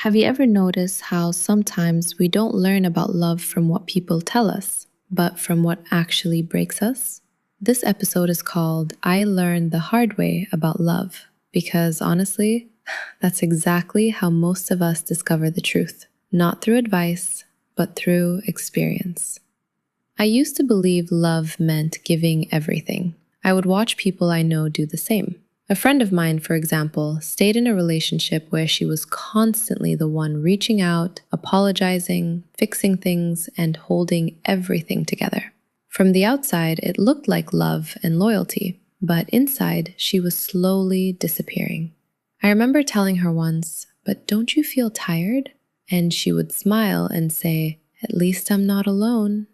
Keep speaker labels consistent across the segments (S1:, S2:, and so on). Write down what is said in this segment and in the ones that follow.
S1: Have you ever noticed how sometimes we don't learn about love from what people tell us, but from what actually breaks us? This episode is called I Learned the Hard Way About Love, because honestly, that's exactly how most of us discover the truth, not through advice, but through experience. I used to believe love meant giving everything. I would watch people I know do the same. A friend of mine, for example, stayed in a relationship where she was constantly the one reaching out, apologizing, fixing things, and holding everything together. From the outside, it looked like love and loyalty, but inside, she was slowly disappearing. I remember telling her once, "But don't you feel tired?" And she would smile and say, "At least I'm not alone."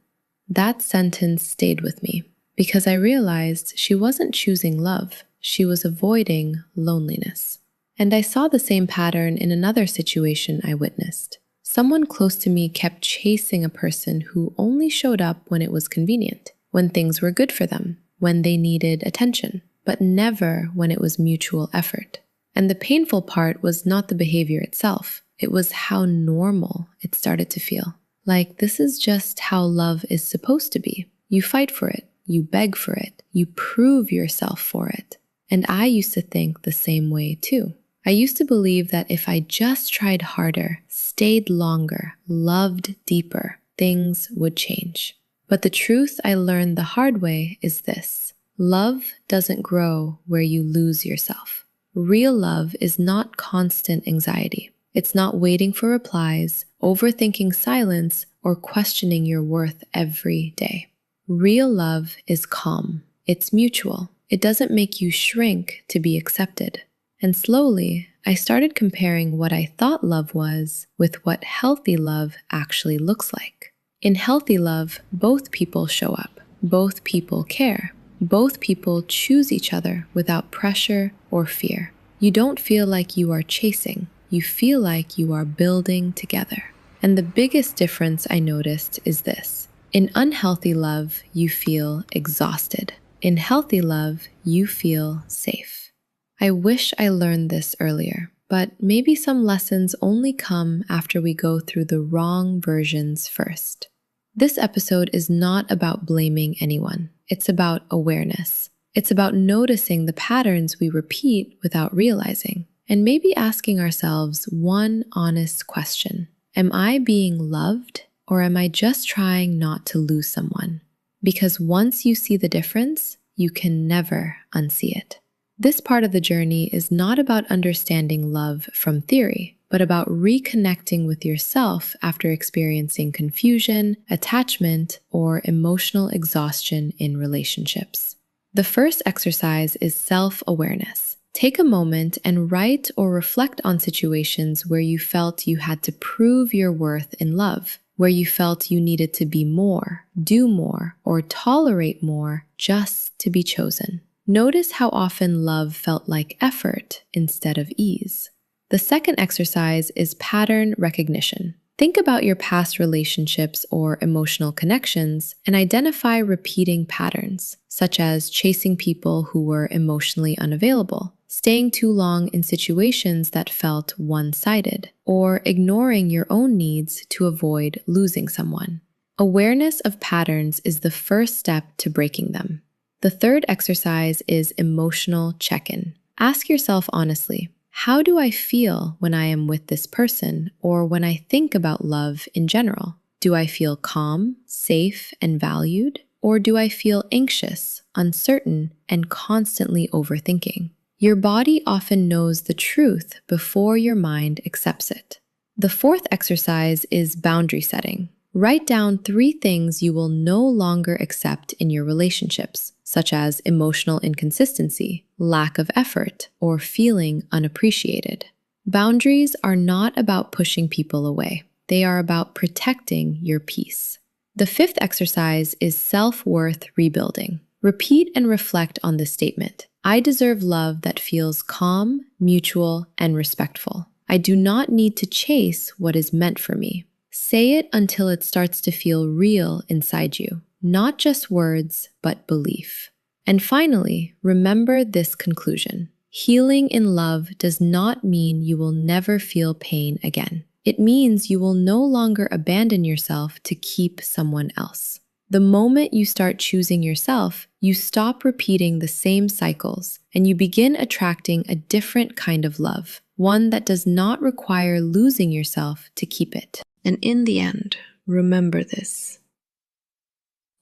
S1: That sentence stayed with me because I realized she wasn't choosing love. She was avoiding loneliness. And I saw the same pattern in another situation I witnessed. Someone close to me kept chasing a person who only showed up when it was convenient, when things were good for them, when they needed attention, but never when it was mutual effort. And the painful part was not the behavior itself. It was how normal it started to feel. Like, this is just how love is supposed to be. You fight for it, you beg for it, you prove yourself for it. And I used to think the same way too. I used to believe that if I just tried harder, stayed longer, loved deeper, things would change. But the truth I learned the hard way is this: love doesn't grow where you lose yourself. Real love is not constant anxiety. It's not waiting for replies, overthinking silence, or questioning your worth every day. Real love is calm. It's mutual. It doesn't make you shrink to be accepted. And slowly, I started comparing what I thought love was with what healthy love actually looks like. In healthy love, both people show up. Both people care. Both people choose each other without pressure or fear. You don't feel like you are chasing. You feel like you are building together. And the biggest difference I noticed is this: in unhealthy love, you feel exhausted. In healthy love, you feel safe. I wish I learned this earlier, but maybe some lessons only come after we go through the wrong versions first. This episode is not about blaming anyone. It's about awareness. It's about noticing the patterns we repeat without realizing, and maybe asking ourselves one honest question: am I being loved, or am I just trying not to lose someone? Because once you see the difference, you can never unsee it. This part of the journey is not about understanding love from theory, but about reconnecting with yourself after experiencing confusion, attachment, or emotional exhaustion in relationships. The first exercise is self-awareness. Take a moment and write or reflect on situations where you felt you had to prove your worth in love, where you felt you needed to be more, do more, or tolerate more just to be chosen. Notice how often love felt like effort instead of ease. The second exercise is pattern recognition. Think about your past relationships or emotional connections and identify repeating patterns, such as chasing people who were emotionally unavailable, staying too long in situations that felt one-sided, or ignoring your own needs to avoid losing someone. Awareness of patterns is the first step to breaking them. The third exercise is emotional check-in. Ask yourself honestly, how do I feel when I am with this person, or when I think about love in general? Do I feel calm, safe, and valued? Or do I feel anxious, uncertain, and constantly overthinking? Your body often knows the truth before your mind accepts it. The fourth exercise is boundary setting. Write down 3 things you will no longer accept in your relationships, such as emotional inconsistency, lack of effort, or feeling unappreciated. Boundaries are not about pushing people away. They are about protecting your peace. The fifth exercise is self-worth rebuilding. Repeat and reflect on this statement: I deserve love that feels calm, mutual, and respectful. I do not need to chase what is meant for me. Say it until it starts to feel real inside you, not just words, but belief. And finally, remember this conclusion: Healing in love does not mean you will never feel pain again. It means you will no longer abandon yourself to keep someone else. The moment you start choosing yourself, you stop repeating the same cycles and you begin attracting a different kind of love, one that does not require losing yourself to keep it. And in the end, remember this.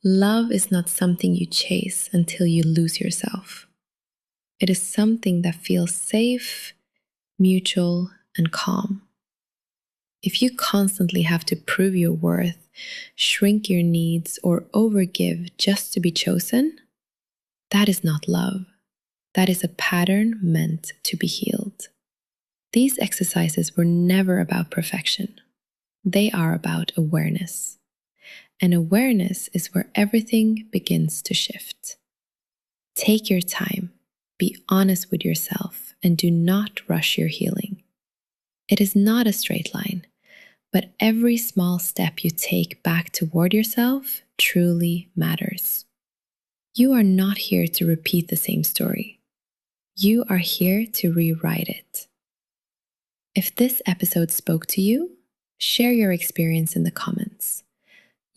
S1: Love is not something you chase until you lose yourself. It is something that feels safe, mutual, and calm. If you constantly have to prove your worth, shrink your needs, or overgive just to be chosen, that is not love. That is a pattern meant to be healed. These exercises were never about perfection. They are about awareness. And awareness is where everything begins to shift. Take your time, be honest with yourself, and do not rush your healing. It is not a straight line, but every small step you take back toward yourself truly matters. You are not here to repeat the same story. You are here to rewrite it. If this episode spoke to you, share your experience in the comments.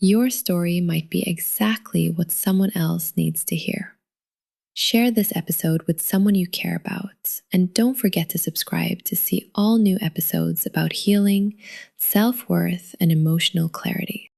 S1: Your story might be exactly what someone else needs to hear. Share this episode with someone you care about, and don't forget to subscribe to see all new episodes about healing, self-worth, and emotional clarity.